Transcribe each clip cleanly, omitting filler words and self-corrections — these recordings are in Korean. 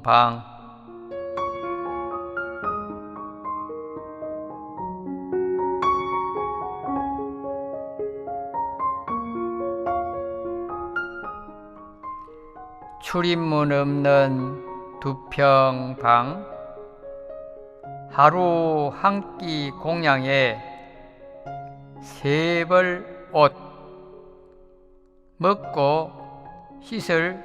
선방. 출입문 없는 두평방, 하루 한 끼 공양에 세 벌 옷, 먹고 씻을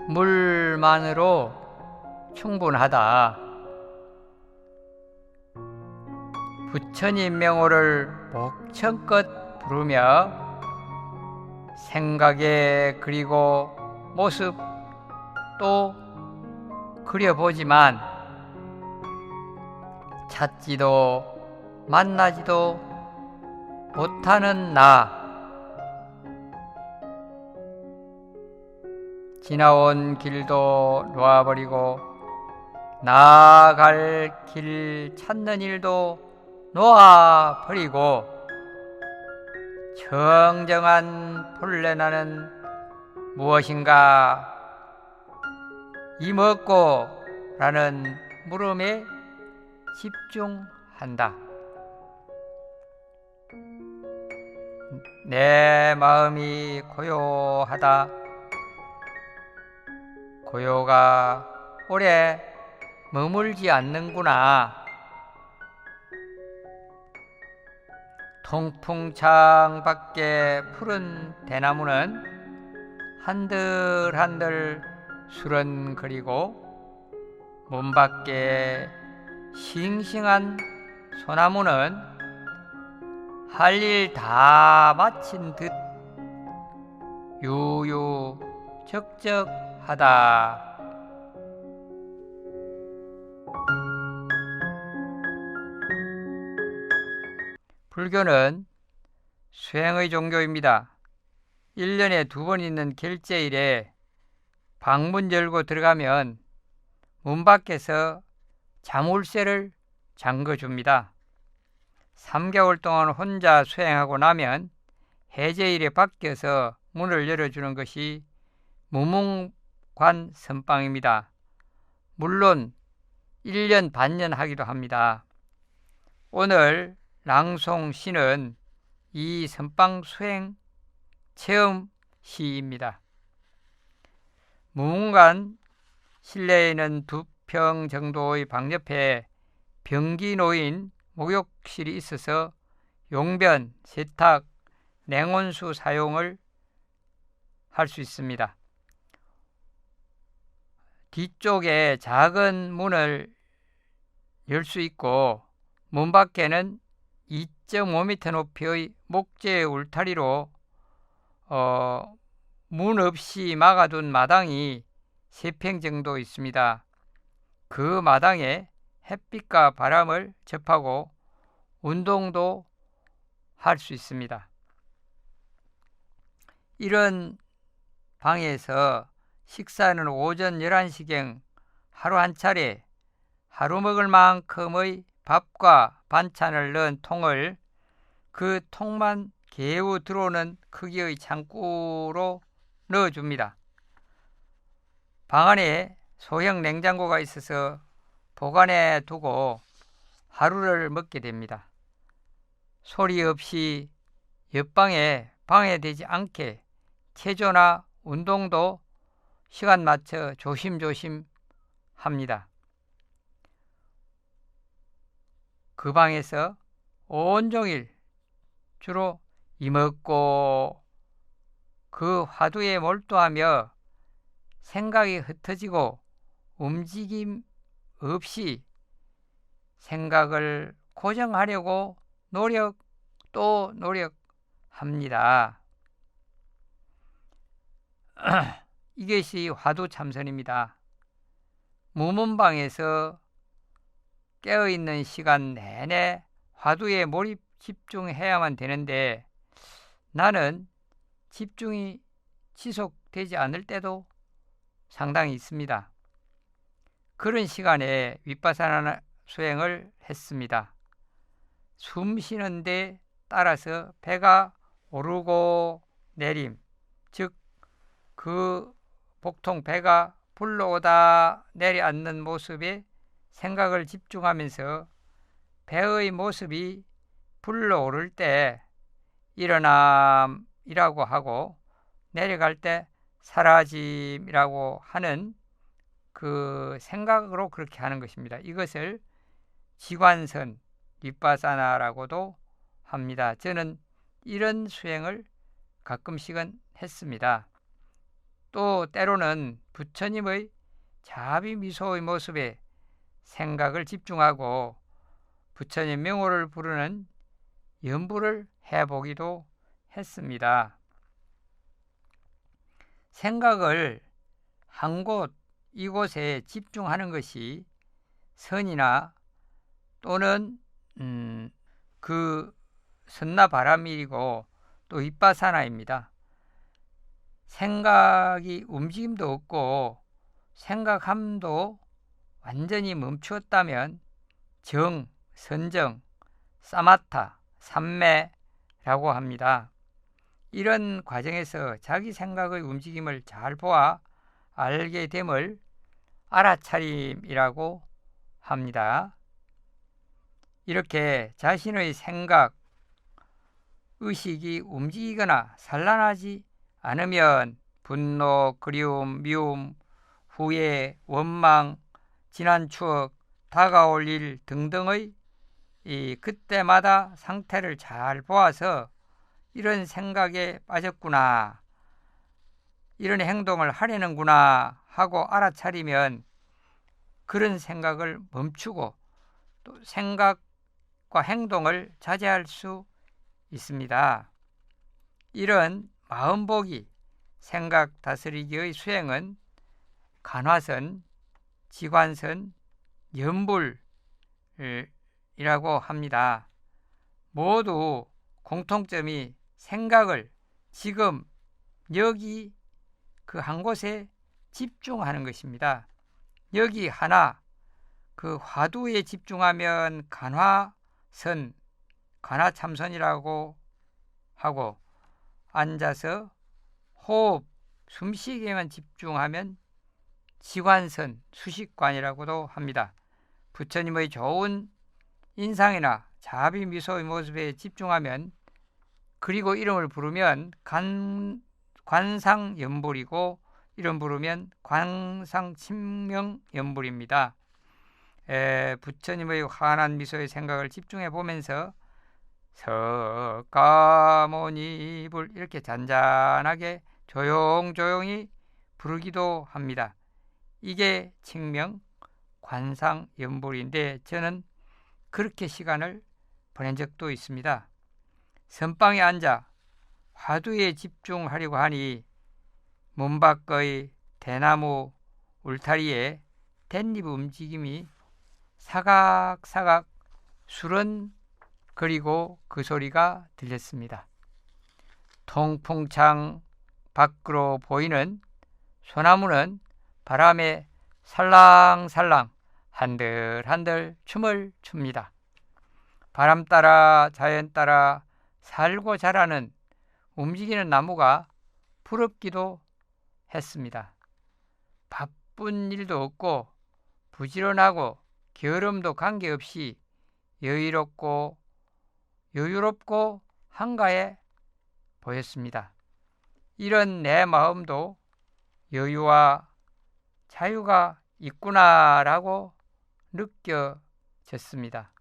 물만으로 충분하다. 부처님 명호를 목청껏 부르며 생각에 그리고 모습 또 그려보지만 찾지도 만나지도 못하는 나, 지나온 길도 놓아버리고 나아갈 길 찾는 일도 놓아버리고 정정한 본래 나는 무엇인가 이먹고 라는 물음에 집중한다. 내 마음이 고요하다. 고요가 오래 머물지 않는구나. 통풍창 밖에 푸른 대나무는 한들한들 수런거리고 문 밖에 싱싱한 소나무는 할 일 다 마친 듯 유유적적하다. 불교는 수행의 종교입니다. 1년에 2번 있는 결제일에 방문 열고 들어가면 문 밖에서 자물쇠를 잠궈줍니다. 3개월 동안 혼자 수행하고 나면 해제일에 바뀌어서 문을 열어주는 것이 무문관 선방입니다. 물론 1년 반년 하기도 합니다. 오늘 낭송 시는 이 선방 수행 체험 시입니다. 무문관 실내에는 2평 정도의 방 옆에 변기 놓인 목욕실이 있어서 용변, 세탁, 냉온수 사용을 할 수 있습니다. 뒤쪽에 작은 문을 열 수 있고 문 밖에는 2.5m 높이의 목재 울타리로 문 없이 막아둔 마당이 3평 정도 있습니다. 그 마당에 햇빛과 바람을 접하고 운동도 할 수 있습니다. 이런 방에서 식사는 오전 11시경 하루 한 차례 하루 먹을 만큼의 밥과 반찬을 넣은 통을 그 통만 개우 들어오는 크기의 창고로 넣어줍니다. 방 안에 소형 냉장고가 있어서 보관해 두고 하루를 먹게 됩니다. 소리 없이 옆방에 방해되지 않게 체조나 운동도 시간 맞춰 조심조심 합니다. 그 방에서 온종일 주로 이먹고 그 화두에 몰두하며 생각이 흩어지고 움직임 없이 생각을 고정하려고 또 노력합니다. 이것이 화두 참선입니다. 무문방에서 깨어있는 시간 내내 화두에 몰입 집중해야만 되는데 나는 집중이 지속되지 않을 때도 상당히 있습니다. 그런 시간에 윗바사나 수행을 했습니다. 숨 쉬는데 따라서 배가 오르고 내림, 즉 그 복통 배가 불러오다 내려앉는 모습에 생각을 집중하면서 배의 모습이 불러오를 때 일어남이라고 하고 내려갈 때 사라짐이라고 하는 그 생각으로 그렇게 하는 것입니다. 이것을 지관선 윗바사나라고도 합니다. 저는 이런 수행을 가끔씩은 했습니다. 또 때로는 부처님의 자비미소의 모습에 생각을 집중하고 부처님 명호를 부르는 연부를 해보기도 했습니다. 생각을 한 곳, 이곳에 집중하는 것이 선이나 또는 그 선나바라밀이고 또 윗바사나입니다. 생각이 움직임도 없고 생각함도 완전히 멈추었다면 정, 선정, 사마타, 삼매라고 합니다. 이런 과정에서 자기 생각의 움직임을 잘 보아 알게 됨을 알아차림이라고 합니다. 이렇게 자신의 생각, 의식이 움직이거나 산란하지 않으면 분노, 그리움, 미움, 후회, 원망, 지난 추억, 다가올 일 등등의 그때마다 상태를 잘 보아서 이런 생각에 빠졌구나, 이런 행동을 하려는구나 하고 알아차리면 그런 생각을 멈추고 또 생각과 행동을 자제할 수 있습니다. 이런 마음보기, 생각 다스리기의 수행은 간화선, 지관선, 연불이라고 합니다. 모두 공통점이 생각을 지금 여기 그 한 곳에 집중하는 것입니다. 여기 하나, 그 화두에 집중하면 간화선, 간화참선이라고 하고, 앉아서 호흡, 숨쉬기에만 집중하면 지관선, 수식관이라고도 합니다. 부처님의 좋은 인상이나 자비미소의 모습에 집중하면, 그리고 이름을 부르면 관상연불이고 이름 부르면 관상친명연불입니다. 부처님의 환한 미소의 생각을 집중해 보면서 석가모니불 이렇게 잔잔하게 조용조용히 부르기도 합니다. 이게清명 관상연불인데 저는 그렇게 시간을 보낸 적도 있습니다. 선방에 앉아 화두에 집중하려고 하니 문 밖의 대나무 울타리에 댄잎 움직임이 사각사각 수런거리고 그 소리가 들렸습니다. 통풍창 밖으로 보이는 소나무는 바람에 살랑살랑 한들한들 춤을 춥니다. 바람 따라 자연 따라 살고 자라는 움직이는 나무가 부럽기도 했습니다. 바쁜 일도 없고 부지런하고 게으름도 관계없이 여유롭고 한가해 보였습니다. 이런 내 마음도 여유와 자유가 있구나라고 느껴졌습니다.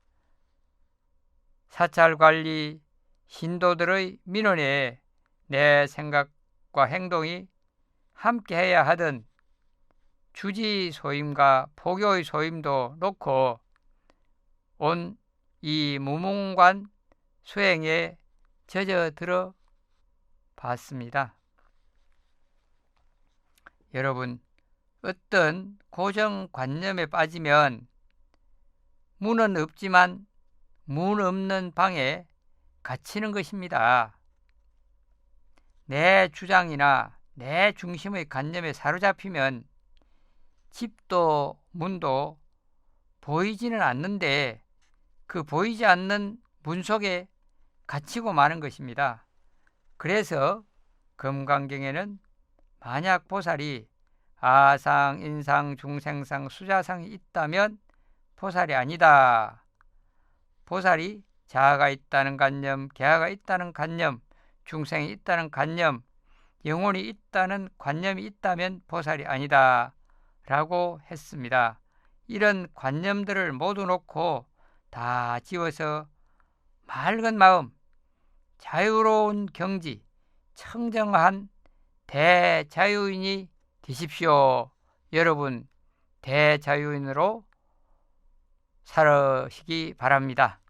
사찰관리 신도들의 민원에 내 생각과 행동이 함께해야 하던 주지 소임과 포교의 소임도 놓고 온 이 무문관 수행에 젖어들어 봤습니다. 여러분, 어떤 고정관념에 빠지면 문은 없지만 문 없는 방에 갇히는 것입니다. 내 주장이나 내 중심의 관념에 사로잡히면 집도 문도 보이지는 않는데 그 보이지 않는 문 속에 갇히고 마는 것입니다. 그래서 금강경에는 만약보살이 아상, 인상, 중생상, 수자상이 있다면 보살이 아니다. 보살이 자아가 있다는 관념, 계하가 있다는 관념, 중생이 있다는 관념, 영혼이 있다는 관념이 있다면 보살이 아니다 라고 했습니다. 이런 관념들을 모두 놓고 다 지워서 맑은 마음, 자유로운 경지, 청정한 대자유인이 되십시오. 여러분 대자유인으로 살으시기 바랍니다.